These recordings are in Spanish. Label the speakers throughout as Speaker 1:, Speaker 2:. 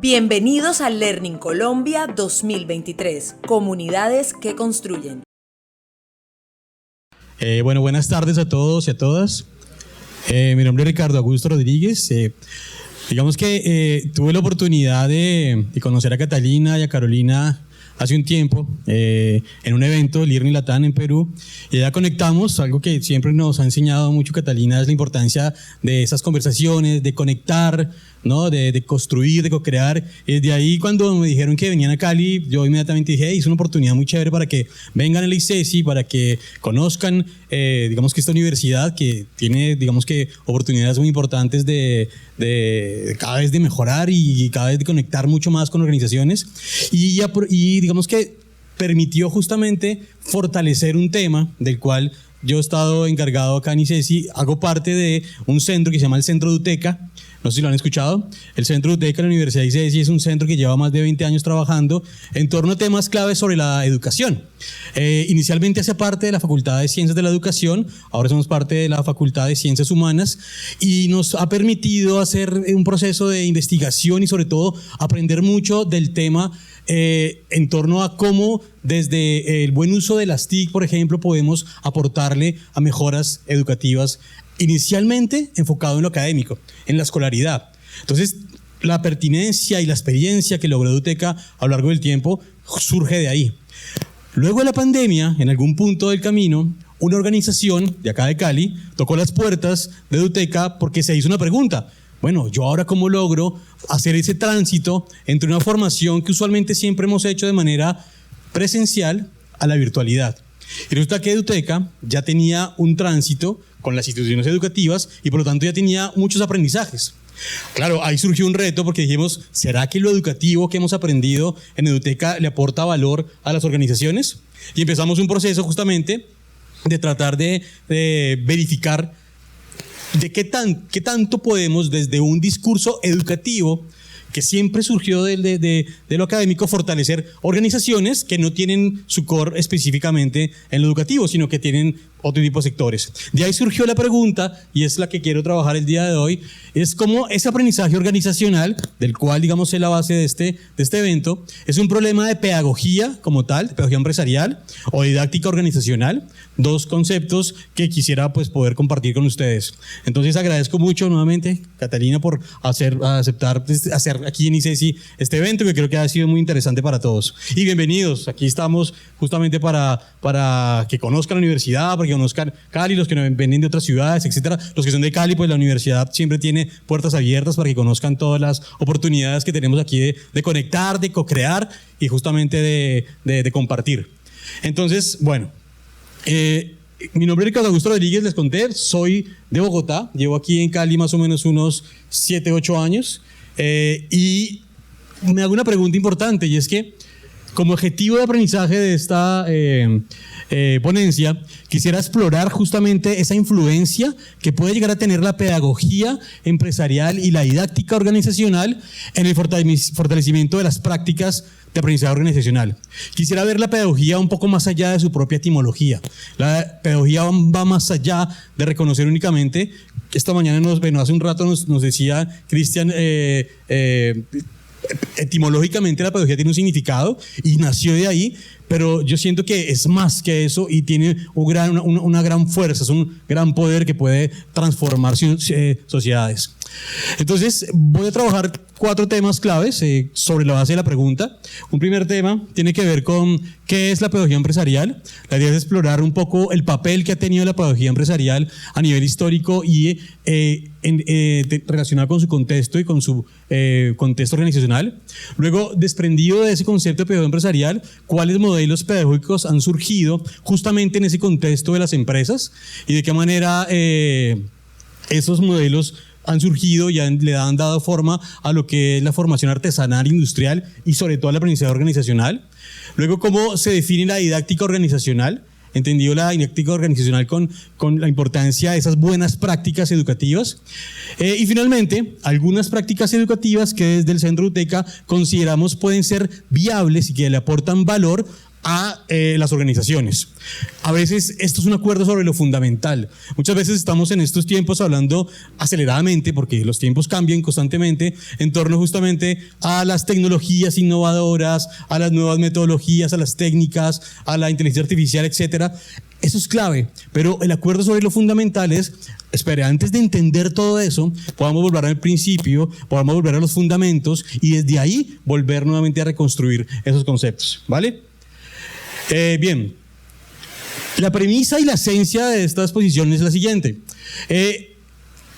Speaker 1: Bienvenidos a Learning Colombia 2023, comunidades que construyen.
Speaker 2: Buenas tardes a todos y a todas. Mi nombre es Ricardo Augusto Rodríguez. Digamos que tuve la oportunidad de conocer a Catalina y a Carolina hace un tiempo en un evento, Learning Latam en Perú, y ya conectamos. Algo que siempre nos ha enseñado mucho Catalina es la importancia de esas conversaciones, de conectar, ¿no? De construir, de co-crear. Desde ahí, cuando me dijeron que venían a Cali, yo inmediatamente dije, hey, es una oportunidad muy chévere para que vengan a la ICESI, para que conozcan, digamos que esta universidad que tiene, digamos que oportunidades muy importantes de cada vez de mejorar y cada vez de conectar mucho más con organizaciones, y digamos que permitió justamente fortalecer un tema del cual yo he estado encargado acá en ICESI. Hago parte de un centro que se llama el Centro de UTECA. No sé si lo han escuchado. El Centro de UTECA de la Universidad de ICESI es un centro que lleva más de 20 años trabajando en torno a temas claves sobre la educación. Inicialmente hacía parte de la Facultad de Ciencias de la Educación, ahora somos parte de la Facultad de Ciencias Humanas, y nos ha permitido hacer un proceso de investigación y sobre todo aprender mucho del tema en torno a cómo desde el buen uso de las TIC, por ejemplo, podemos aportarle a mejoras educativas, inicialmente enfocado en lo académico, en la escolaridad. Entonces, la pertinencia y la experiencia que logró UTECA a lo largo del tiempo surge de ahí. Luego de la pandemia, en algún punto del camino, una organización de acá de Cali tocó las puertas de UTECA porque se hizo una pregunta. Bueno, ¿yo ahora cómo logro hacer ese tránsito entre una formación que usualmente siempre hemos hecho de manera presencial a la virtualidad? Y resulta que UTECA ya tenía un tránsito con las instituciones educativas y por lo tanto ya tenía muchos aprendizajes. Claro, ahí surgió un reto porque dijimos, ¿será que lo educativo que hemos aprendido en UTECA le aporta valor a las organizaciones? Y empezamos un proceso justamente de tratar de verificar de qué tanto podemos desde un discurso educativo que siempre surgió de lo académico, fortalecer organizaciones que no tienen su core específicamente en lo educativo, sino que tienen otro tipo de sectores. De ahí surgió la pregunta, y es la que quiero trabajar el día de hoy, es cómo ese aprendizaje organizacional, del cual digamos es la base de este evento, es un problema de pedagogía como tal, de pedagogía empresarial o didáctica organizacional, dos conceptos que quisiera pues poder compartir con ustedes. Entonces agradezco mucho nuevamente, Catalina, por aceptar hacer aquí en ICESI este evento, que creo que ha sido muy interesante para todos. Y bienvenidos, aquí estamos justamente para que conozcan la universidad, para que conozcan Cali, los que vienen de otras ciudades, etcétera. Los que son de Cali, pues la universidad siempre tiene puertas abiertas para que conozcan todas las oportunidades que tenemos aquí de conectar, de co-crear y justamente de compartir. Entonces, bueno, mi nombre es Ricardo Augusto Rodríguez, les conté, soy de Bogotá, llevo aquí en Cali más o menos unos 7, 8 años, y me hago una pregunta importante, y es que como objetivo de aprendizaje de esta ponencia, quisiera explorar justamente esa influencia que puede llegar a tener la pedagogía empresarial y la didáctica organizacional en el fortalecimiento de las prácticas de aprendizaje organizacional. Quisiera ver la pedagogía un poco más allá de su propia etimología. La pedagogía va más allá de reconocer únicamente. Esta mañana, hace un rato nos decía Cristian, etimológicamente la pedagogía tiene un significado y nació de ahí, pero yo siento que es más que eso y tiene una gran fuerza, es un gran poder que puede transformar sociedades. Entonces voy a trabajar 4 temas claves sobre la base de la pregunta. Un primer tema tiene que ver con qué es la pedagogía empresarial. La idea es explorar un poco el papel que ha tenido la pedagogía empresarial a nivel histórico y relacionado con su contexto y con su contexto organizacional. Luego, desprendido de ese concepto de pedagogía empresarial, cuáles modelos pedagógicos han surgido justamente en ese contexto de las empresas y de qué manera esos modelos han surgido y le han dado forma a lo que es la formación artesanal, industrial y sobre todo al aprendizaje organizacional. Luego, cómo se define la didáctica organizacional, entendido la didáctica organizacional con la importancia de esas buenas prácticas educativas. Y finalmente, algunas prácticas educativas que desde el Centro UTECA consideramos pueden ser viables y que le aportan valor a las organizaciones. A veces esto es un acuerdo sobre lo fundamental. Muchas veces estamos en estos tiempos hablando aceleradamente, porque los tiempos cambian constantemente, en torno justamente a las tecnologías innovadoras, a las nuevas metodologías, a las técnicas, a la inteligencia artificial, etcétera. Eso es clave, pero el acuerdo sobre lo fundamental es, espere, antes de entender todo eso, podamos volver al principio, podamos volver a los fundamentos y desde ahí volver nuevamente a reconstruir esos conceptos, ¿vale? Bien, la premisa y la esencia de esta exposición es la siguiente.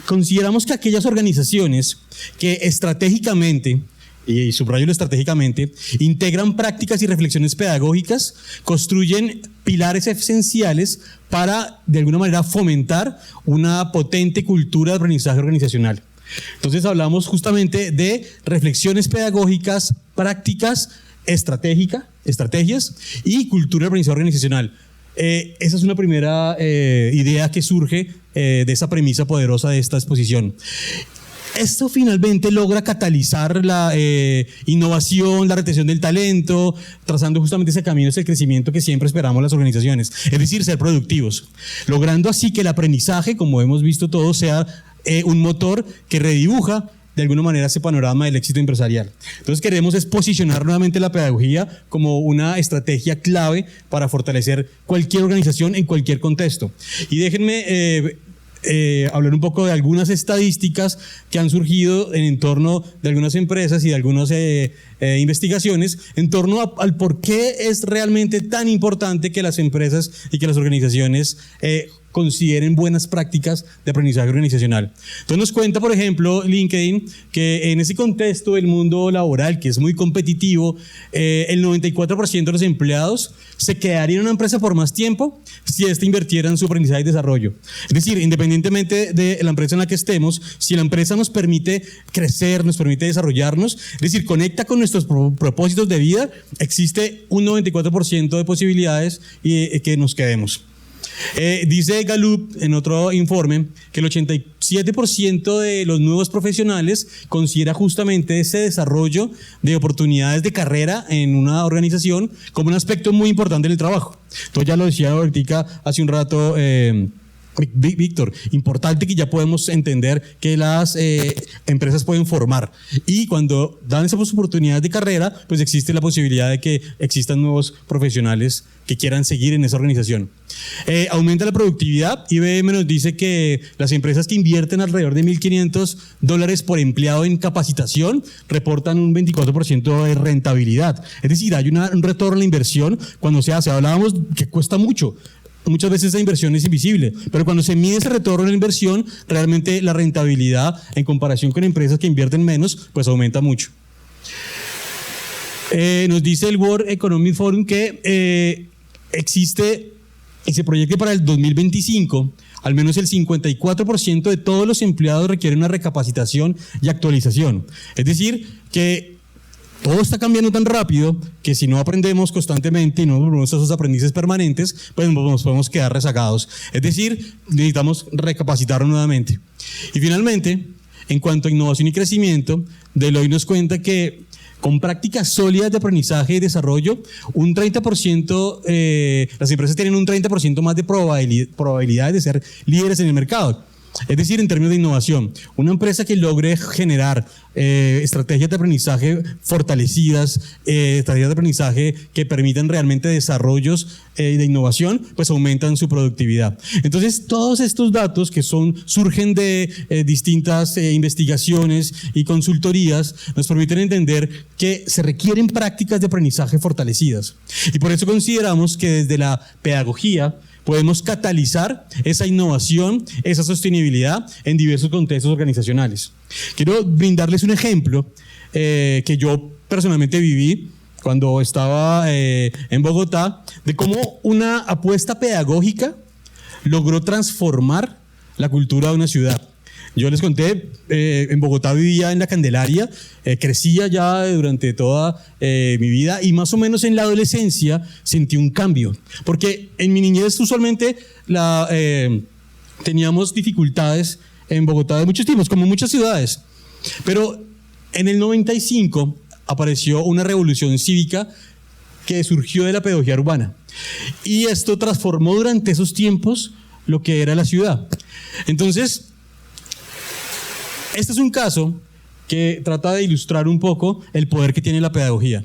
Speaker 2: Consideramos que aquellas organizaciones que estratégicamente, y subrayo lo estratégicamente, integran prácticas y reflexiones pedagógicas, construyen pilares esenciales para, de alguna manera, fomentar una potente cultura de aprendizaje organizacional. Entonces hablamos justamente de reflexiones pedagógicas, prácticas, estrategias y cultura de aprendizaje organizacional. Esa es una primera idea que surge de esa premisa poderosa de esta exposición. Esto finalmente logra catalizar la innovación, la retención del talento, trazando justamente ese camino hacia el crecimiento que siempre esperamos las organizaciones, es decir, ser productivos, logrando así que el aprendizaje, como hemos visto todos, sea un motor que redibuja de alguna manera ese panorama del éxito empresarial. Entonces queremos es posicionar nuevamente la pedagogía como una estrategia clave para fortalecer cualquier organización en cualquier contexto. Y déjenme hablar un poco de algunas estadísticas que han surgido en torno de algunas empresas y de algunas investigaciones en torno al por qué es realmente tan importante que las empresas y que las organizaciones consideren buenas prácticas de aprendizaje organizacional. Entonces nos cuenta, por ejemplo, LinkedIn, que en ese contexto del mundo laboral, que es muy competitivo, el 94% de los empleados se quedarían en una empresa por más tiempo si ésta invirtiera en su aprendizaje y desarrollo. Es decir, independientemente de la empresa en la que estemos, si la empresa nos permite crecer, nos permite desarrollarnos, es decir, conecta con nuestros propósitos de vida, existe un 94% de posibilidades que nos quedemos. Dice Gallup en otro informe que el 87% de los nuevos profesionales considera justamente ese desarrollo de oportunidades de carrera en una organización como un aspecto muy importante del trabajo. Entonces ya lo decía ahorita hace un rato Víctor, importante que ya podemos entender que las empresas pueden formar y cuando dan esas oportunidades de carrera, pues existe la posibilidad de que existan nuevos profesionales que quieran seguir en esa organización. Aumenta la productividad. IBM nos dice que las empresas que invierten alrededor de $1,500 por empleado en capacitación reportan un 24% de rentabilidad. Es decir, hay un retorno a la inversión cuando se hace. Hablábamos que cuesta mucho. Muchas veces esa inversión es invisible, pero cuando se mide ese retorno a la inversión, realmente la rentabilidad en comparación con empresas que invierten menos, pues aumenta mucho. Nos dice el World Economic Forum que existe y se proyecta para el 2025, al menos el 54% de todos los empleados requieren una recapacitación y actualización. Es decir, que todo está cambiando tan rápido que si no aprendemos constantemente y no volvemos a esos aprendices permanentes, pues nos podemos quedar rezagados. Es decir, necesitamos recapacitarnos nuevamente. Y finalmente, en cuanto a innovación y crecimiento, Deloitte nos cuenta que con prácticas sólidas de aprendizaje y desarrollo, un 30%, las empresas tienen un 30% más de probabilidades de ser líderes en el mercado. Es decir, en términos de innovación, una empresa que logre generar estrategias de aprendizaje fortalecidas, estrategias de aprendizaje que permitan realmente desarrollos de innovación, pues aumentan su productividad. Entonces, todos estos datos que surgen de distintas investigaciones y consultorías nos permiten entender que se requieren prácticas de aprendizaje fortalecidas. Y por eso consideramos que desde la pedagogía podemos catalizar esa innovación, esa sostenibilidad en diversos contextos organizacionales. Quiero brindarles un ejemplo que yo personalmente viví cuando estaba en Bogotá, de cómo una apuesta pedagógica logró transformar la cultura de una ciudad. Yo les conté, en Bogotá vivía en la Candelaria, crecía ya durante toda mi vida y más o menos en la adolescencia sentí un cambio. Porque en mi niñez usualmente teníamos dificultades en Bogotá de muchos tipos, como muchas ciudades. Pero en el 95 apareció una revolución cívica que surgió de la pedagogía urbana. Y esto transformó durante esos tiempos lo que era la ciudad. Entonces, este es un caso que trata de ilustrar un poco el poder que tiene la pedagogía.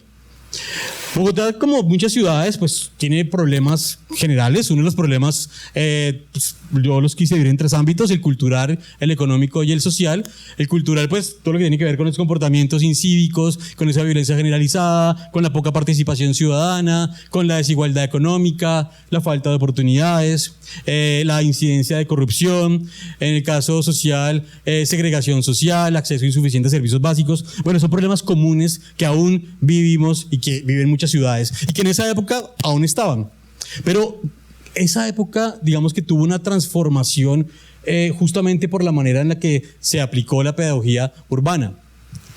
Speaker 2: Bogotá, como muchas ciudades, pues tiene problemas generales. Uno de los problemas, pues, yo los quise dividir en 3 ámbitos: el cultural, el económico y el social. El cultural, pues todo lo que tiene que ver con los comportamientos incívicos, con esa violencia generalizada, con la poca participación ciudadana, con la desigualdad económica, la falta de oportunidades, la incidencia de corrupción. En el caso social, segregación social, acceso insuficiente a servicios básicos. Bueno, son problemas comunes que aún vivimos y que viven muchas ciudades y que en esa época aún estaban. Pero esa época, digamos que tuvo una transformación justamente por la manera en la que se aplicó la pedagogía urbana.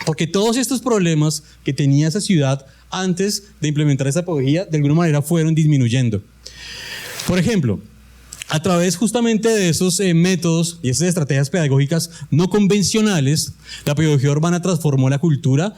Speaker 2: Porque todos estos problemas que tenía esa ciudad antes de implementar esa pedagogía, de alguna manera fueron disminuyendo. Por ejemplo, a través justamente de esos métodos y esas estrategias pedagógicas no convencionales, la pedagogía urbana transformó la cultura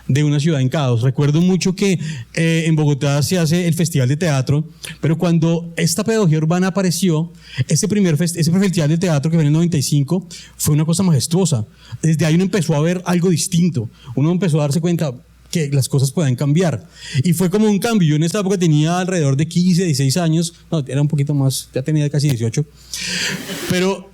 Speaker 2: de una ciudad en caos. Recuerdo mucho que en Bogotá se hace el Festival de Teatro, pero cuando esta pedagogía urbana apareció, ese primer Festival de Teatro que fue en el 95 fue una cosa majestuosa. Desde ahí uno empezó a ver algo distinto, uno empezó a darse cuenta que las cosas pueden cambiar. Y fue como un cambio. Yo en esta época tenía alrededor de 15, 16 años, no, era un poquito más, ya tenía casi 18, pero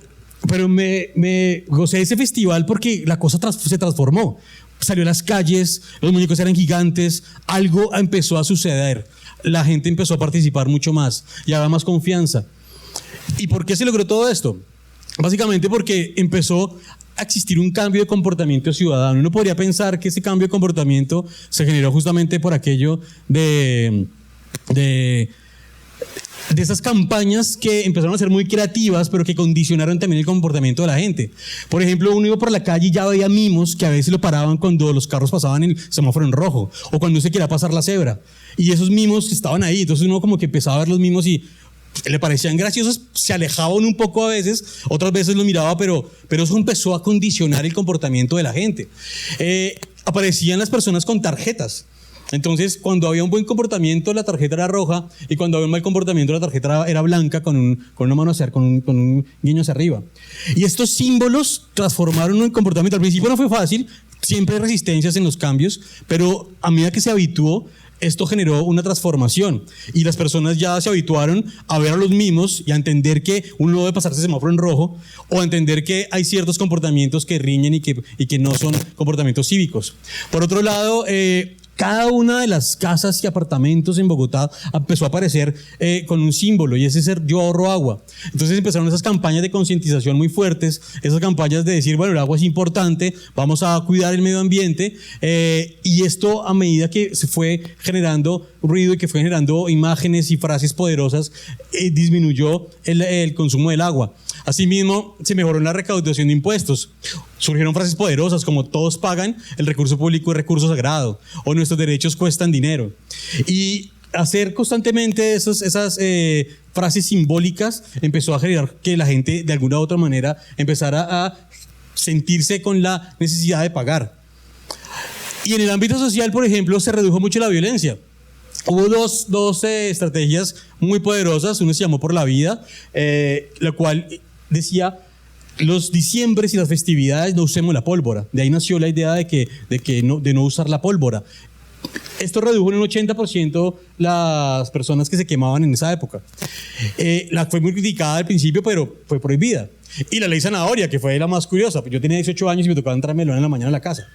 Speaker 2: me gocé de ese festival porque la cosa se transformó. Salió a las calles, los muñecos eran gigantes, algo empezó a suceder. La gente empezó a participar mucho más y había más confianza. ¿Y por qué se logró todo esto? Básicamente porque empezó a existir un cambio de comportamiento ciudadano. Uno podría pensar que ese cambio de comportamiento se generó justamente por aquello de esas campañas que empezaron a ser muy creativas, pero que condicionaron también el comportamiento de la gente. Por ejemplo, uno iba por la calle y ya veía mimos que a veces lo paraban cuando los carros pasaban el semáforo en rojo, o cuando se quería pasar la cebra. Y esos mimos estaban ahí, entonces uno como que empezaba a ver los mimos y le parecían graciosos, se alejaban un poco a veces, otras veces los miraba, pero eso empezó a condicionar el comportamiento de la gente. Aparecían las personas con tarjetas. Entonces, cuando había un buen comportamiento, la tarjeta era roja, y cuando había un mal comportamiento, la tarjeta era blanca con una mano hacia, con un guiño hacia arriba. Y estos símbolos transformaron el comportamiento. Al principio no fue fácil, siempre hay resistencias en los cambios, pero a medida que se habituó, esto generó una transformación y las personas ya se habituaron a ver a los mimos y a entender que uno no debe pasarse semáforo en rojo, o a entender que hay ciertos comportamientos que riñen y que no son comportamientos cívicos. Por otro lado, cada una de las casas y apartamentos en Bogotá empezó a aparecer con un símbolo, y ese es Yo ahorro agua. Entonces empezaron esas campañas de concientización muy fuertes, esas campañas de decir, bueno, el agua es importante, vamos a cuidar el medio ambiente, y esto, a medida que se fue generando ruido y que fue generando imágenes y frases poderosas, disminuyó el consumo del agua. Asimismo, se mejoró la recaudación de impuestos. Surgieron frases poderosas como todos pagan, el recurso público es recurso sagrado, o nuestros derechos cuestan dinero. Y hacer constantemente esas frases simbólicas empezó a generar que la gente de alguna u otra manera empezara a sentirse con la necesidad de pagar. Y en el ámbito social, por ejemplo, se redujo mucho la violencia. Hubo dos estrategias muy poderosas. Uno se llamó Por la Vida, la cual decía: los diciembres y las festividades no usemos la pólvora. De ahí nació la idea de no usar la pólvora. Esto redujo en un 80% las personas que se quemaban en esa época. Fue muy criticada al principio, pero fue prohibida. Y la ley Zanahoria, que fue la más curiosa. Yo tenía 18 años y me tocaba entrar melón en la mañana a la casa.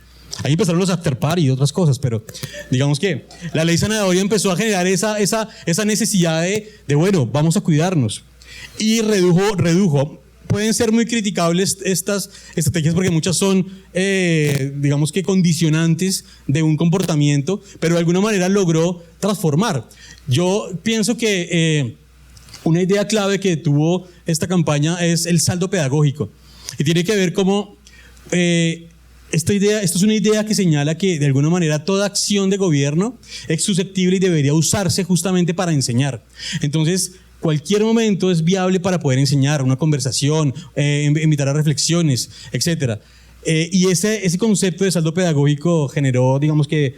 Speaker 2: Ahí empezaron los after party y otras cosas, pero digamos que la ley Zanahoria empezó a generar esa necesidad de bueno, vamos a cuidarnos. Y redujo. Pueden ser muy criticables estas estrategias porque muchas son, digamos que condicionantes de un comportamiento, pero de alguna manera logró transformar. Yo pienso que una idea clave que tuvo esta campaña es el saldo pedagógico. Y tiene que ver cómo esto es una idea que señala que de alguna manera toda acción de gobierno es susceptible y debería usarse justamente para enseñar. Entonces, cualquier momento es viable para poder enseñar, una conversación, invitar a reflexiones, etc. Y ese concepto de saldo pedagógico generó, digamos que,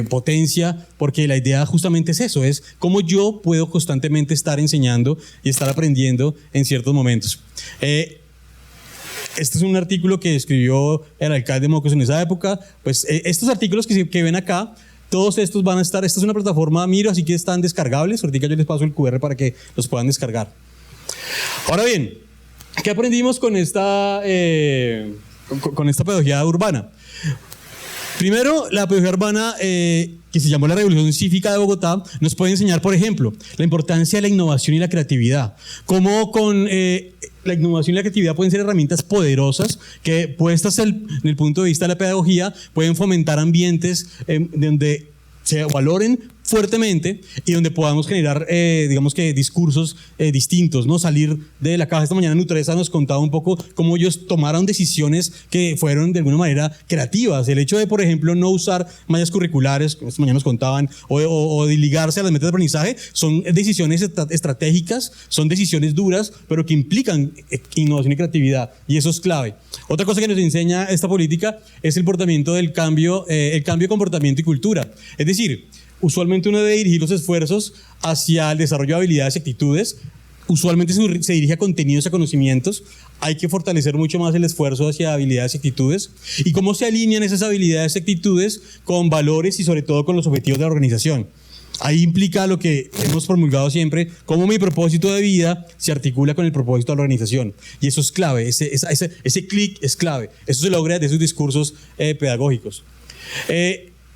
Speaker 2: potencia, porque la idea justamente es eso, es cómo yo puedo constantemente estar enseñando y estar aprendiendo en ciertos momentos. Este es un artículo que escribió el alcalde de Mocos en esa época. Pues estos artículos que ven acá, todos estos van a estar, esta es una plataforma Miro, así que están descargables. Ahorita yo les paso el QR para que los puedan descargar. Ahora bien, ¿qué aprendimos con esta pedagogía urbana? Primero, la pedagogía urbana, que se llamó la Revolución Cívica de Bogotá, nos puede enseñar, por ejemplo, la importancia de la innovación y la creatividad. Cómo con la innovación y la creatividad pueden ser herramientas poderosas que, puestas en el punto de vista de la pedagogía, pueden fomentar ambientes donde se valoren fuertemente y donde podamos generar, digamos que, discursos distintos, ¿no? Salir de la caja. Esta mañana Nutresa nos contaba un poco cómo ellos tomaron decisiones que fueron de alguna manera creativas. El hecho de, por ejemplo, no usar mallas curriculares, como esta mañana nos contaban, o de ligarse a las metas de aprendizaje, son decisiones estratégicas, son decisiones duras, pero que implican innovación y creatividad, y eso es clave. Otra cosa que nos enseña esta política es el comportamiento del cambio, el cambio de comportamiento y cultura. Es decir, usualmente uno debe dirigir los esfuerzos hacia el desarrollo de habilidades y actitudes. Usualmente se dirige a contenidos y a conocimientos. Hay que fortalecer mucho más el esfuerzo hacia habilidades y actitudes. ¿Y cómo se alinean esas habilidades y actitudes con valores y sobre todo con los objetivos de la organización? Ahí implica lo que hemos promulgado siempre, cómo mi propósito de vida se articula con el propósito de la organización. Y eso es clave, ese clic es clave. Eso se logra de esos discursos pedagógicos.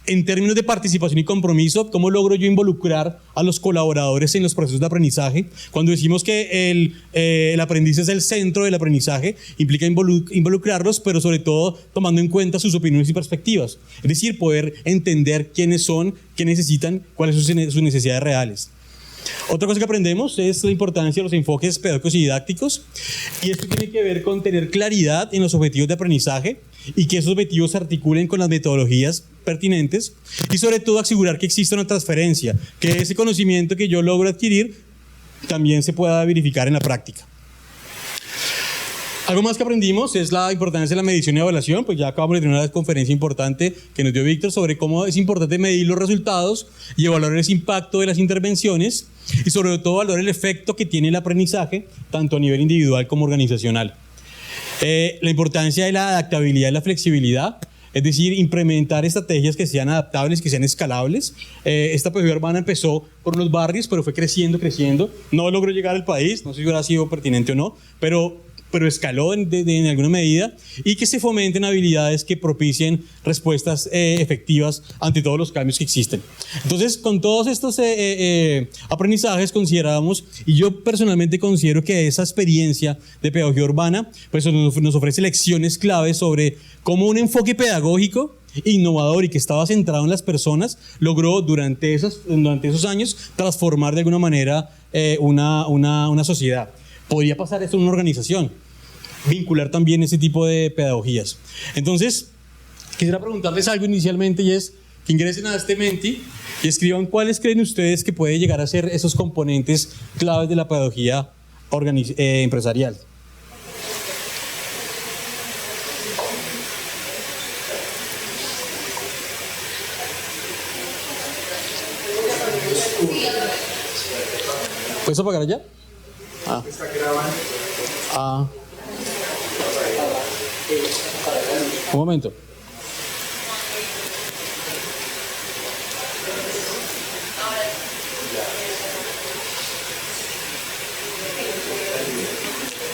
Speaker 2: En términos de participación y compromiso, ¿cómo logro yo involucrar a los colaboradores en los procesos de aprendizaje? Cuando decimos que el aprendiz es el centro del aprendizaje, implica involucrarlos, pero sobre todo tomando en cuenta sus opiniones y perspectivas. Es decir, poder entender quiénes son, qué necesitan, cuáles son sus necesidades reales. Otra cosa que aprendemos es la importancia de los enfoques pedagógicos y didácticos, y esto tiene que ver con tener claridad en los objetivos de aprendizaje y que esos objetivos se articulen con las metodologías pertinentes, y sobre todo asegurar que exista una transferencia, que ese conocimiento que yo logro adquirir también se pueda verificar en la práctica. Algo más que aprendimos es la importancia de la medición y evaluación. Pues ya acabamos de tener una conferencia importante que nos dio Víctor sobre cómo es importante medir los resultados y evaluar ese impacto de las intervenciones, y sobre todo valorar el efecto que tiene el aprendizaje, tanto a nivel individual como organizacional. La importancia de la adaptabilidad y la flexibilidad, es decir, implementar estrategias que sean adaptables, que sean escalables. Esta pedagogía urbana empezó por los barrios, pero fue creciendo. No logró llegar al país, no sé si hubiera sido pertinente o no, pero escaló en alguna medida, y que se fomenten habilidades que propicien respuestas efectivas ante todos los cambios que existen. Entonces, con todos estos aprendizajes consideramos, y yo personalmente considero que esa experiencia de pedagogía urbana pues nos ofrece lecciones claves sobre cómo un enfoque pedagógico innovador y que estaba centrado en las personas logró durante esos años transformar de alguna manera una sociedad. Podría pasar esto en una organización, vincular también ese tipo de pedagogías. Entonces, quisiera preguntarles algo inicialmente, y es que ingresen a este Menti y escriban cuáles creen ustedes que puede llegar a ser esos componentes claves de la pedagogía empresarial. ¿Puedes apagar allá?
Speaker 3: Está grabando.
Speaker 2: Un momento.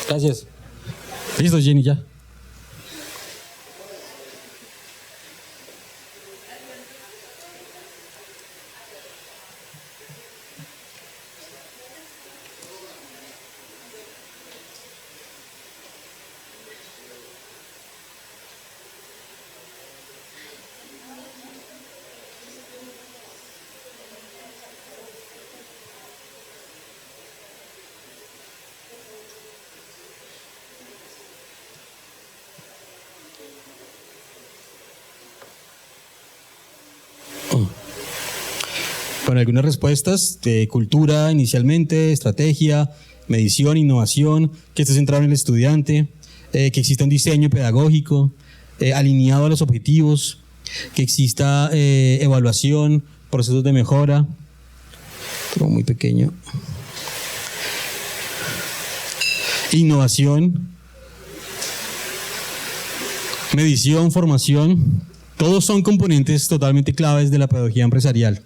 Speaker 2: Gracias. Listo, Jenny, ya. Con algunas respuestas de cultura inicialmente, estrategia, medición, innovación, que esté centrado en el estudiante, que exista un diseño pedagógico, alineado a los objetivos, que exista evaluación, procesos de mejora. Pero muy pequeño. Innovación, medición, formación, todos son componentes totalmente claves de la pedagogía empresarial.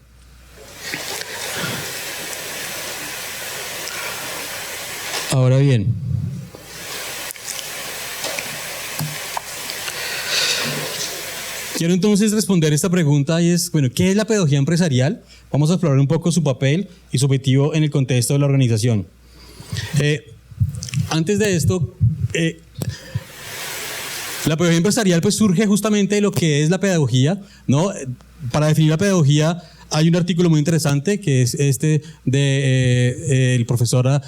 Speaker 2: Ahora bien, quiero entonces responder esta pregunta y es, bueno, ¿qué es la pedagogía empresarial? Vamos a explorar un poco su papel y su objetivo en el contexto de la organización. Antes de esto, la pedagogía empresarial pues surge justamente de lo que es la pedagogía, ¿no? Para definir la pedagogía hay un artículo muy interesante que es este de el profesor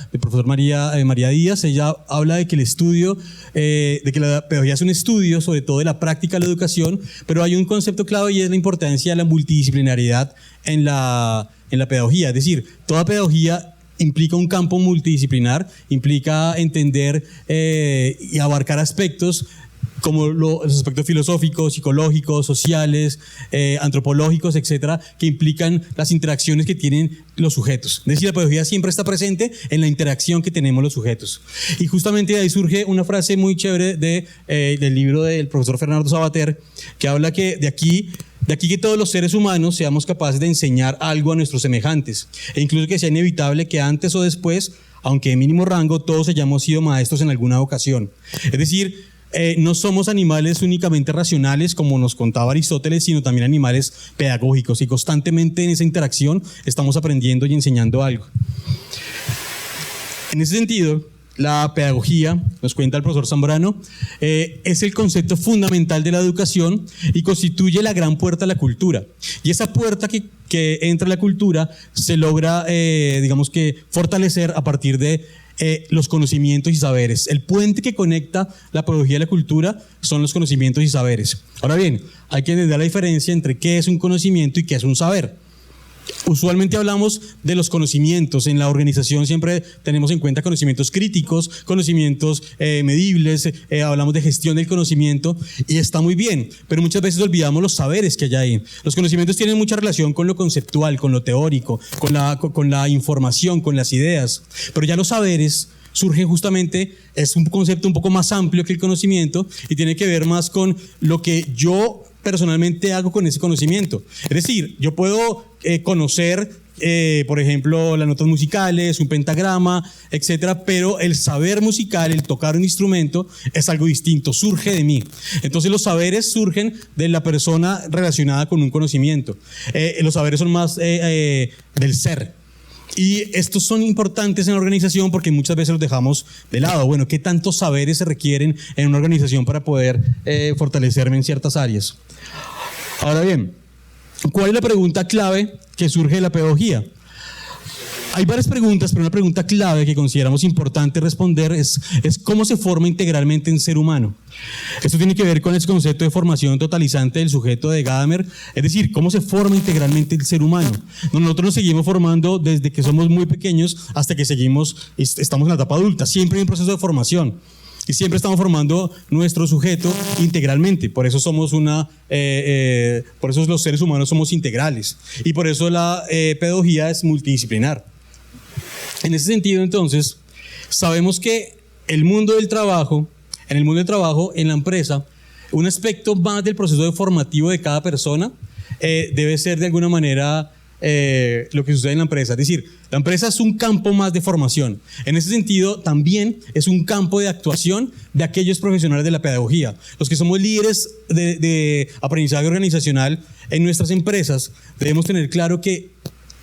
Speaker 2: María Díaz. Ella habla de que el estudio, de que la pedagogía es un estudio sobre todo de la práctica de la educación, pero hay un concepto clave y es la importancia de la multidisciplinariedad en la pedagogía. Es decir, toda pedagogía implica un campo multidisciplinar, implica entender y abarcar aspectos como los aspectos filosóficos, psicológicos, sociales, antropológicos, etcétera, que implican las interacciones que tienen los sujetos. Es decir, la pedagogía siempre está presente en la interacción que tenemos los sujetos. Y justamente de ahí surge una frase muy chévere del libro del profesor Fernando Sabater, que habla que de aquí que todos los seres humanos seamos capaces de enseñar algo a nuestros semejantes, e incluso que sea inevitable que antes o después, aunque de mínimo rango, todos hayamos sido maestros en alguna ocasión. Es decir, no somos animales únicamente racionales, como nos contaba Aristóteles, sino también animales pedagógicos, y constantemente en esa interacción estamos aprendiendo y enseñando algo. En ese sentido, la pedagogía, nos cuenta el profesor Zambrano, es el concepto fundamental de la educación y constituye la gran puerta a la cultura. Y esa puerta que entra a la cultura se logra, digamos que, fortalecer a partir de los conocimientos y saberes. El puente que conecta la pedagogía y la cultura son los conocimientos y saberes. Ahora bien, hay que entender la diferencia entre qué es un conocimiento y qué es un saber. Usualmente hablamos de los conocimientos. En la organización siempre tenemos en cuenta conocimientos críticos, conocimientos medibles, hablamos de gestión del conocimiento y está muy bien, pero muchas veces olvidamos los saberes que hay ahí. Los conocimientos tienen mucha relación con lo conceptual, con lo teórico, con la información, con las ideas, pero ya los saberes surgen justamente, es un concepto un poco más amplio que el conocimiento y tiene que ver más con lo que yo personalmente hago con ese conocimiento. Es decir, yo puedo conocer, por ejemplo, las notas musicales, un pentagrama, etcétera, pero el saber musical, el tocar un instrumento, es algo distinto, surge de mí. Entonces los saberes surgen de la persona relacionada con un conocimiento. Los saberes son más del ser. Y estos son importantes en la organización porque muchas veces los dejamos de lado. Bueno, ¿qué tantos saberes se requieren en una organización para poder fortalecerme en ciertas áreas? Ahora bien, ¿cuál es la pregunta clave que surge de la pedagogía? Hay varias preguntas, pero una pregunta clave que consideramos importante responder es ¿cómo se forma integralmente un ser humano? Esto tiene que ver con el concepto de formación totalizante del sujeto de Gadamer, es decir, ¿cómo se forma integralmente el ser humano? Nosotros nos seguimos formando desde que somos muy pequeños hasta que estamos en la etapa adulta, siempre hay un proceso de formación. Y siempre estamos formando nuestro sujeto integralmente. Por eso somos por eso los seres humanos somos integrales. Y por eso la pedagogía es multidisciplinar. En ese sentido, entonces, sabemos que en el mundo del trabajo, en la empresa, un aspecto más del proceso formativo de cada persona debe ser de alguna manera lo que sucede en la empresa. Es decir, la empresa es un campo más de formación. En ese sentido, también es un campo de actuación de aquellos profesionales de la pedagogía. Los que somos líderes de aprendizaje organizacional en nuestras empresas, debemos tener claro que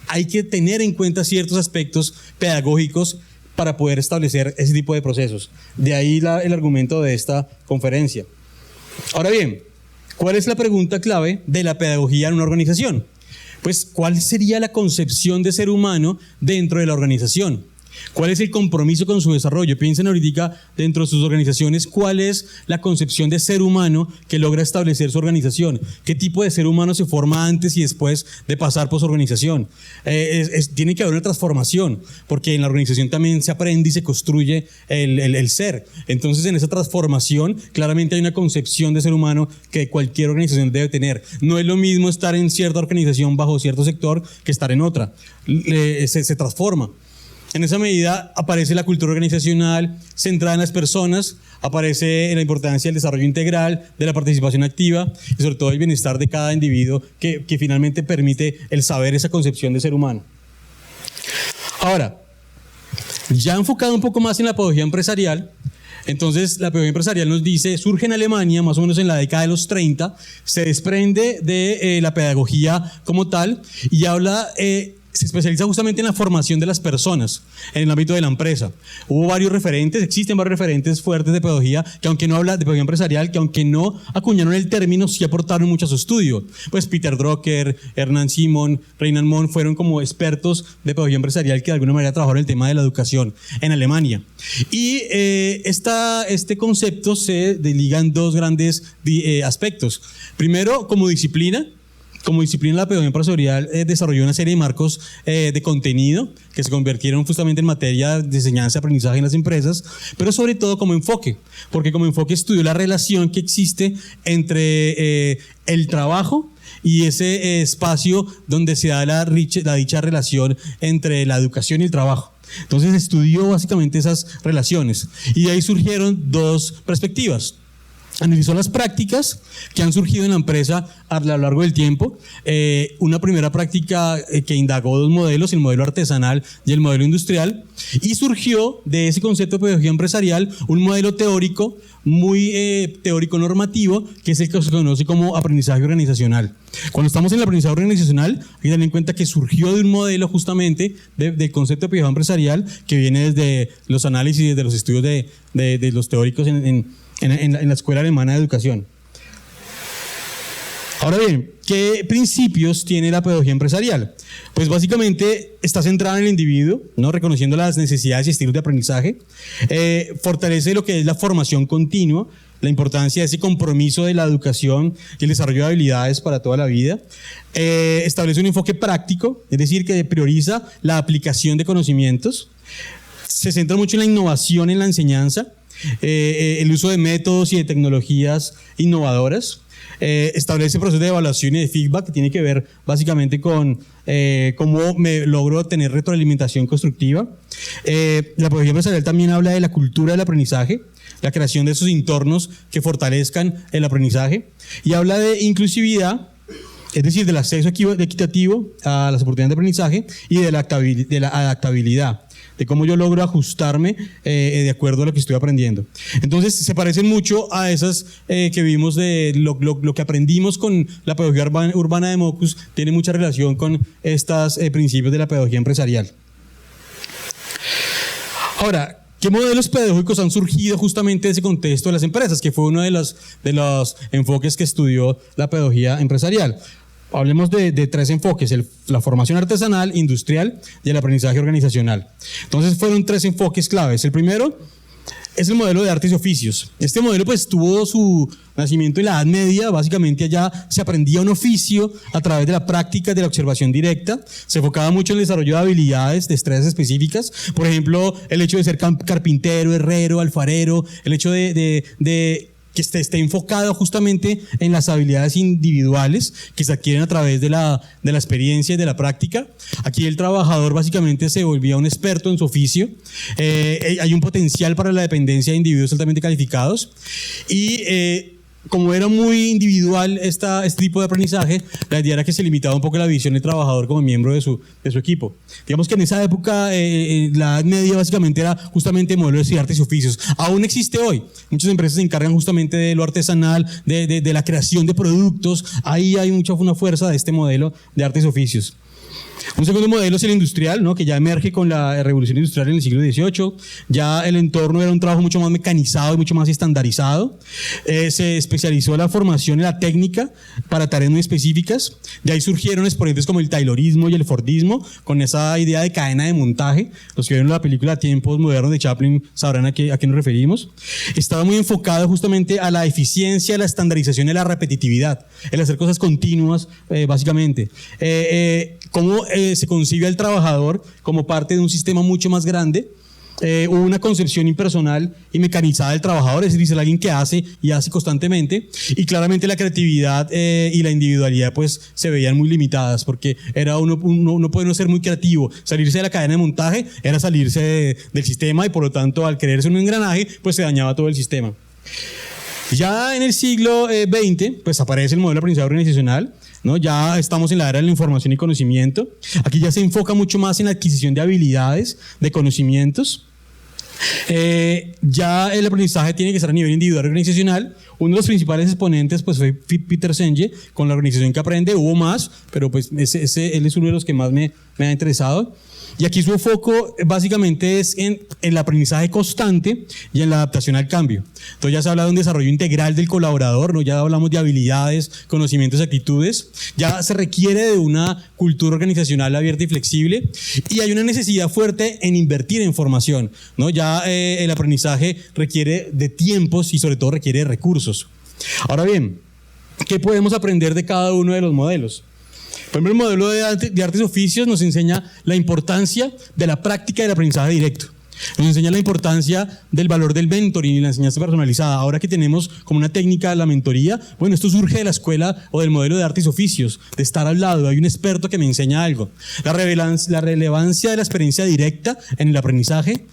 Speaker 2: hay que tener en cuenta ciertos aspectos pedagógicos para poder establecer ese tipo de procesos. De ahí el argumento de esta conferencia. Ahora bien, ¿cuál es la pregunta clave de la pedagogía en una organización? Pues, ¿cuál sería la concepción de ser humano dentro de la organización? ¿Cuál es el compromiso con su desarrollo? Piensen ahorita dentro de sus organizaciones cuál es la concepción de ser humano que logra establecer su organización. ¿Qué tipo de ser humano se forma antes y después de pasar por su organización? Tiene que haber una transformación, porque en la organización también se aprende y se construye el ser. Entonces, en esa transformación, claramente hay una concepción de ser humano que cualquier organización debe tener. No es lo mismo estar en cierta organización bajo cierto sector que estar en otra. Se transforma. En esa medida aparece la cultura organizacional centrada en las personas, aparece la importancia del desarrollo integral, de la participación activa y sobre todo el bienestar de cada individuo que finalmente permite el saber esa concepción de ser humano. Ahora, ya enfocado un poco más en la pedagogía empresarial, entonces la pedagogía empresarial nos dice, surge en Alemania más o menos en la década de los 30, se desprende de la pedagogía como tal y habla... se especializa justamente en la formación de las personas en el ámbito de la empresa. Hubo varios referentes, existen varios referentes fuertes de pedagogía que aunque no habla de pedagogía empresarial, que aunque no acuñaron el término, sí aportaron mucho a su estudio. Pues Peter Drucker, Hernán Simon, Reinhard Mohn fueron como expertos de pedagogía empresarial que de alguna manera trabajaron el tema de la educación en Alemania. Y este concepto se liga en dos grandes aspectos. Primero, como disciplina la pedagogía empresarial desarrolló una serie de marcos de contenido que se convirtieron justamente en materia de enseñanza y aprendizaje en las empresas, pero sobre todo como enfoque, porque como enfoque estudió la relación que existe entre el trabajo y ese espacio donde se da la dicha relación entre la educación y el trabajo. Entonces estudió básicamente esas relaciones y de ahí surgieron dos perspectivas. Analizó las prácticas que han surgido en la empresa a lo largo del tiempo. Una primera práctica que indagó dos modelos, el modelo artesanal y el modelo industrial, y surgió de ese concepto de pedagogía empresarial un modelo teórico, muy teórico normativo, que es el que se conoce como aprendizaje organizacional. Cuando estamos en el aprendizaje organizacional, hay que tener en cuenta que surgió de un modelo justamente del concepto de pedagogía empresarial que viene desde los análisis, desde los estudios de los teóricos en la Escuela Alemana de Educación. Ahora bien, ¿qué principios tiene la pedagogía empresarial? Pues básicamente está centrada en el individuo, ¿no? Reconociendo las necesidades y estilos de aprendizaje, fortalece lo que es la formación continua, la importancia de ese compromiso de la educación y el desarrollo de habilidades para toda la vida, establece un enfoque práctico, es decir, que prioriza la aplicación de conocimientos, se centra mucho en la innovación en la enseñanza, el uso de métodos y de tecnologías innovadoras, establece procesos de evaluación y de feedback que tiene que ver básicamente con cómo me logro tener retroalimentación constructiva. La pedagogía empresarial también habla de la cultura del aprendizaje, la creación de esos entornos que fortalezcan el aprendizaje, y habla de inclusividad, es decir, del acceso equitativo a las oportunidades de aprendizaje y de la adaptabilidad, de cómo yo logro ajustarme de acuerdo a lo que estoy aprendiendo. Entonces, se parecen mucho a esas que vimos de lo que aprendimos con la pedagogía urbana de Mockus, tiene mucha relación con estos principios de la pedagogía empresarial. Ahora, ¿qué modelos pedagógicos han surgido justamente de ese contexto de las empresas? Que fue uno de los enfoques que estudió la pedagogía empresarial. Hablemos de tres enfoques, la formación artesanal, industrial y el aprendizaje organizacional. Entonces fueron tres enfoques claves. El primero es el modelo de artes y oficios. Este modelo pues tuvo su nacimiento en la Edad Media. Básicamente allá se aprendía un oficio a través de la práctica, de la observación directa. Se enfocaba mucho en el desarrollo de habilidades, destrezas específicas. Por ejemplo, el hecho de ser carpintero, herrero, alfarero, el hecho de que esté enfocado justamente en las habilidades individuales que se adquieren a través de la experiencia y de la práctica. Aquí el trabajador básicamente se volvía un experto en su oficio. Hay un potencial para la dependencia de individuos altamente calificados y como era muy individual este tipo de aprendizaje, la idea era que se limitaba un poco la visión del trabajador como miembro de su equipo. Digamos que en esa época, la Edad Media básicamente era justamente el modelo de artes y oficios. Aún existe hoy. Muchas empresas se encargan justamente de lo artesanal, de la creación de productos. Ahí hay una fuerza de este modelo de artes y oficios. Un segundo modelo es el industrial, ¿no? Que ya emerge con la revolución industrial en el siglo XVIII. Ya el entorno era un trabajo mucho más mecanizado y mucho más estandarizado. Se especializó la formación en la técnica para tareas muy específicas. De ahí surgieron exponentes como el taylorismo y el fordismo, con esa idea de cadena de montaje. Los que vieron la película Tiempos Modernos de Chaplin sabrán a qué nos referimos. Estaba muy enfocado justamente a la eficiencia, la estandarización y la repetitividad, el hacer cosas continuas, básicamente. Cómo se concibe al trabajador como parte de un sistema mucho más grande. Hubo una concepción impersonal y mecanizada del trabajador, es decir, alguien que hace y hace constantemente, y claramente la creatividad y la individualidad pues se veían muy limitadas, porque era uno puede no ser muy creativo. Salirse de la cadena de montaje era salirse del sistema, y por lo tanto al creerse un engranaje pues se dañaba todo el sistema. Ya en el siglo XX pues aparece el modelo de aprendizaje organizacional, ¿no? Ya estamos en la era de la información y conocimiento. Aquí ya se enfoca mucho más en la adquisición de habilidades, de conocimientos. Ya el aprendizaje tiene que ser a nivel individual organizacional. Uno de los principales exponentes pues fue Peter Senge con la organización que aprende. Hubo más, pero pues él es uno de los que más me ha interesado. Y aquí su foco básicamente es en el aprendizaje constante y en la adaptación al cambio. Entonces ya se habla de un desarrollo integral del colaborador, ¿no? Ya hablamos de habilidades, conocimientos y actitudes. Ya se requiere de una cultura organizacional abierta y flexible, y hay una necesidad fuerte en invertir en formación, ¿no? Ya el aprendizaje requiere de tiempos y sobre todo requiere de recursos. Ahora bien, ¿qué podemos aprender de cada uno de los modelos? Por ejemplo, el modelo de artes y oficios nos enseña la importancia de la práctica del aprendizaje directo. Nos enseña la importancia del valor del mentoring y la enseñanza personalizada. Ahora que tenemos como una técnica la mentoría, bueno, esto surge de la escuela o del modelo de artes y oficios, de estar al lado, hay un experto que me enseña algo. La relevancia de la experiencia directa en el aprendizaje,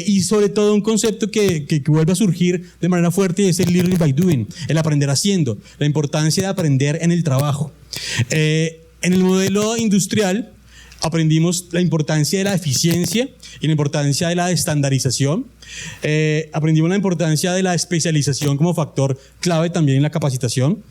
Speaker 2: y sobre todo un concepto que vuelve a surgir de manera fuerte, y es el learning by doing, el aprender haciendo, la importancia de aprender en el trabajo. En el modelo industrial aprendimos la importancia de la eficiencia y la importancia de la estandarización. Aprendimos la importancia de la especialización como factor clave también en la capacitación.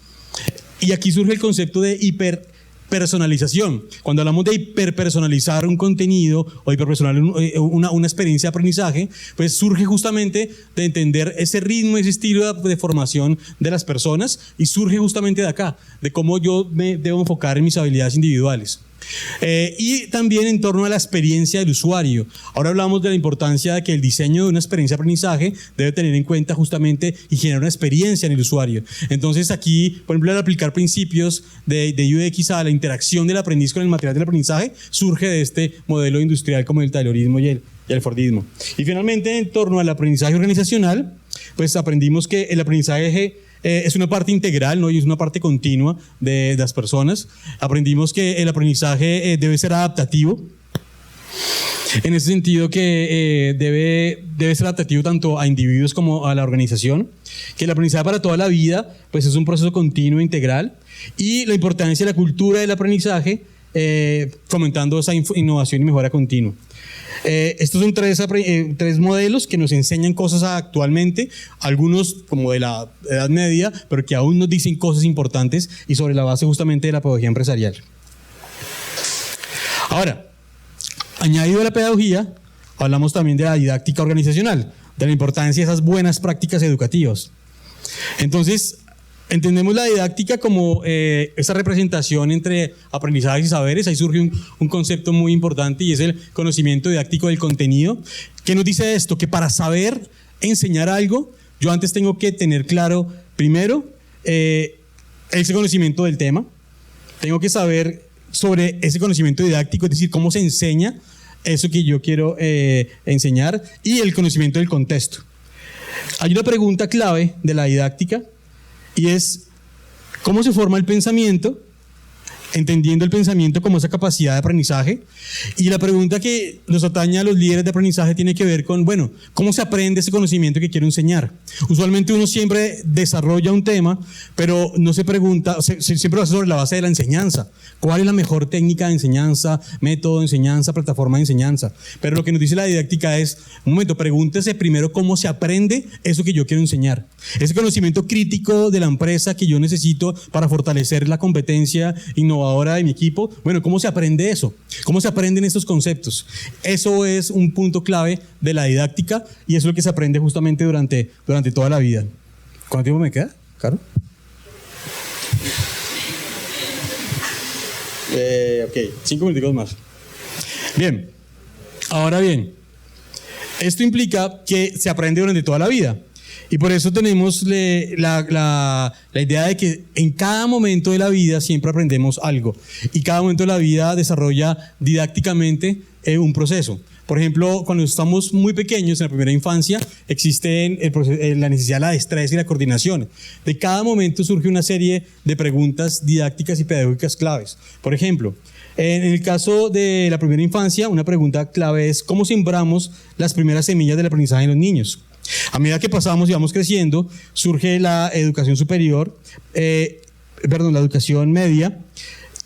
Speaker 2: Y aquí surge el concepto de hiperpersonalización. Cuando hablamos de hiperpersonalizar un contenido o hiperpersonalizar una experiencia de aprendizaje, pues surge justamente de entender ese ritmo, ese estilo de formación de las personas, y surge justamente de acá, de cómo yo me debo enfocar en mis habilidades individuales. Y también en torno a la experiencia del usuario. Ahora hablamos de la importancia de que el diseño de una experiencia de aprendizaje debe tener en cuenta justamente y generar una experiencia en el usuario. Entonces aquí, por ejemplo, al aplicar principios de UX a la interacción del aprendiz con el material del aprendizaje, surge de este modelo industrial como el taylorismo y el fordismo. Y finalmente, en torno al aprendizaje organizacional, pues aprendimos que el aprendizaje es una parte integral, ¿no? Y es una parte continua de las personas. Aprendimos que el aprendizaje debe ser adaptativo. En ese sentido que debe ser adaptativo tanto a individuos como a la organización. Que el aprendizaje para toda la vida pues es un proceso continuo e integral. Y la importancia de la cultura del aprendizaje, fomentando esa innovación y mejora continua. Estos son tres modelos que nos enseñan cosas actualmente, algunos como de la Edad Media, pero que aún nos dicen cosas importantes y sobre la base justamente de la pedagogía empresarial. Ahora, añadido a la pedagogía, hablamos también de la didáctica organizacional, de la importancia de esas buenas prácticas educativas. Entonces, entendemos la didáctica como esa representación entre aprendizajes y saberes. Ahí surge un concepto muy importante, y es el conocimiento didáctico del contenido. ¿Qué nos dice esto? Que para saber enseñar algo, yo antes tengo que tener claro, primero, ese conocimiento del tema. Tengo que saber sobre ese conocimiento didáctico, es decir, cómo se enseña eso que yo quiero enseñar, y el conocimiento del contexto. Hay una pregunta clave de la didáctica, y es cómo se forma el pensamiento, entendiendo el pensamiento como esa capacidad de aprendizaje. Y la pregunta que nos atañe a los líderes de aprendizaje tiene que ver con, bueno, ¿cómo se aprende ese conocimiento que quiero enseñar? Usualmente uno siempre desarrolla un tema, pero no se pregunta, siempre lo hace sobre la base de la enseñanza. ¿Cuál es la mejor técnica de enseñanza, método de enseñanza, plataforma de enseñanza? Pero lo que nos dice la didáctica es, un momento, pregúntese primero cómo se aprende eso que yo quiero enseñar. Ese conocimiento crítico de la empresa que yo necesito para fortalecer la competencia, innovación innovadora de mi equipo. Bueno, ¿cómo se aprende eso? ¿Cómo se aprenden estos conceptos? Eso es un punto clave de la didáctica y eso es lo que se aprende justamente durante toda la vida. ¿Cuánto tiempo me queda, Caro? Ok, 5 minutos más. Bien, ahora bien, esto implica que se aprende durante toda la vida. Y por eso tenemos la idea de que en cada momento de la vida siempre aprendemos algo. Y cada momento de la vida desarrolla didácticamente un proceso. Por ejemplo, cuando estamos muy pequeños, en la primera infancia, existe la necesidad de la destreza y la coordinación. De cada momento surge una serie de preguntas didácticas y pedagógicas claves. Por ejemplo, en el caso de la primera infancia, una pregunta clave es ¿cómo sembramos las primeras semillas del aprendizaje en los niños? A medida que pasamos y vamos creciendo, surge la educación superior, la educación media,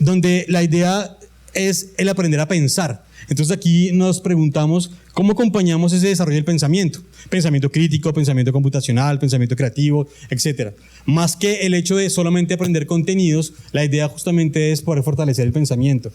Speaker 2: donde la idea es el aprender a pensar. Entonces aquí nos preguntamos cómo acompañamos ese desarrollo del pensamiento. Pensamiento crítico, pensamiento computacional, pensamiento creativo, etc. Más que el hecho de solamente aprender contenidos, la idea justamente es poder fortalecer el pensamiento.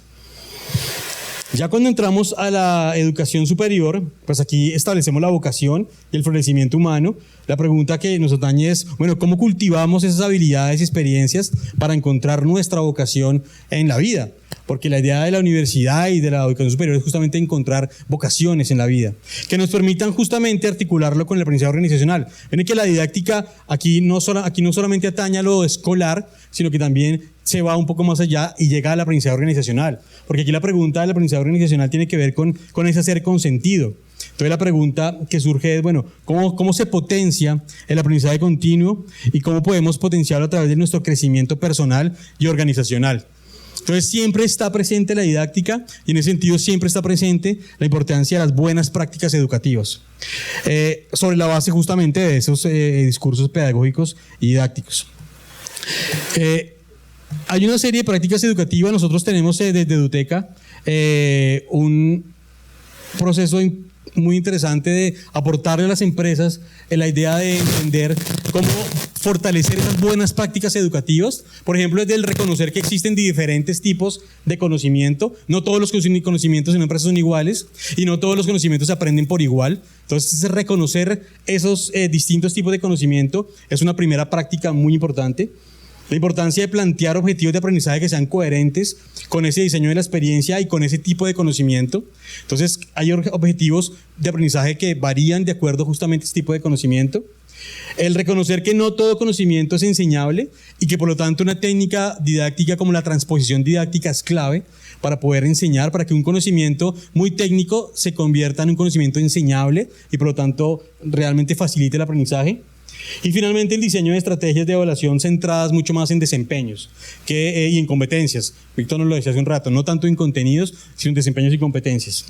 Speaker 2: Ya cuando entramos a la educación superior, pues aquí establecemos la vocación y el florecimiento humano. La pregunta que nos atañe es, bueno, ¿cómo cultivamos esas habilidades y experiencias para encontrar nuestra vocación en la vida? Porque la idea de la universidad y de la educación superior es justamente encontrar vocaciones en la vida, que nos permitan justamente articularlo con el aprendizaje organizacional. Ven que la didáctica aquí no solamente atañe a lo escolar, sino que también se va un poco más allá y llega al aprendizaje organizacional. Porque aquí la pregunta del aprendizaje organizacional tiene que ver con ese hacer con sentido. Entonces la pregunta que surge es, bueno, ¿cómo se potencia el aprendizaje continuo y cómo podemos potenciarlo a través de nuestro crecimiento personal y organizacional? Entonces siempre está presente la didáctica y en ese sentido siempre está presente la importancia de las buenas prácticas educativas, sobre la base justamente de esos discursos pedagógicos y didácticos. Hay una serie de prácticas educativas. Nosotros tenemos desde Eduteca un proceso muy interesante de aportarle a las empresas la idea de entender cómo fortalecer esas buenas prácticas educativas. Por ejemplo, es del reconocer que existen diferentes tipos de conocimiento. No todos los conocimientos en una empresa son iguales y no todos los conocimientos se aprenden por igual. Entonces, reconocer esos distintos tipos de conocimiento es una primera práctica muy importante. La importancia de plantear objetivos de aprendizaje que sean coherentes con ese diseño de la experiencia y con ese tipo de conocimiento. Entonces, hay objetivos de aprendizaje que varían de acuerdo justamente a este tipo de conocimiento. El reconocer que no todo conocimiento es enseñable y que por lo tanto una técnica didáctica como la transposición didáctica es clave para poder enseñar, para que un conocimiento muy técnico se convierta en un conocimiento enseñable y por lo tanto realmente facilite el aprendizaje. Y finalmente el diseño de estrategias de evaluación centradas mucho más en desempeños y en competencias. Víctor nos lo decía hace un rato, no tanto en contenidos, sino en desempeños y competencias.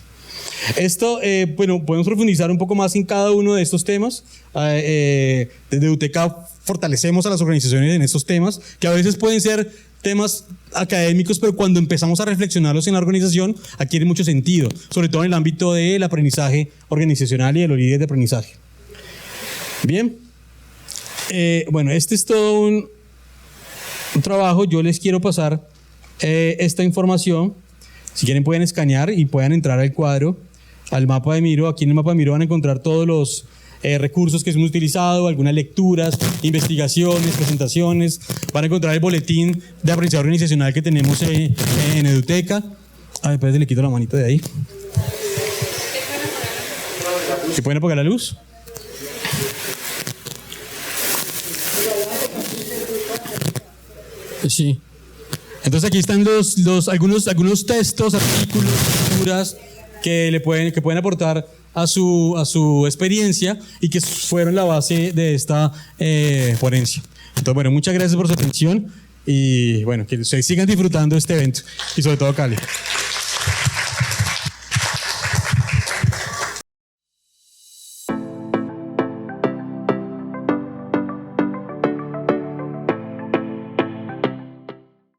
Speaker 2: Esto, podemos profundizar un poco más en cada uno de estos temas. Desde Eduteca fortalecemos a las organizaciones en estos temas, que a veces pueden ser temas académicos, pero cuando empezamos a reflexionarlos en la organización, adquieren mucho sentido, sobre todo en el ámbito del aprendizaje organizacional y de los líderes de aprendizaje. Bien. Este es todo un trabajo. Yo les quiero pasar esta información. Si quieren pueden escanear y puedan entrar al cuadro, al mapa de Miro. Aquí en el mapa de Miro van a encontrar todos los recursos que hemos utilizado, algunas lecturas, investigaciones, presentaciones. Van a encontrar el boletín de aprendizaje organizacional que tenemos en Eduteca. Después le quito la manito de ahí. ¿Se pueden apagar la luz? Sí. Entonces aquí están algunos textos, artículos, lecturas que pueden aportar a su experiencia y que fueron la base de esta ponencia. Entonces, muchas gracias por su atención y que ustedes sigan disfrutando de este evento y sobre todo Cali.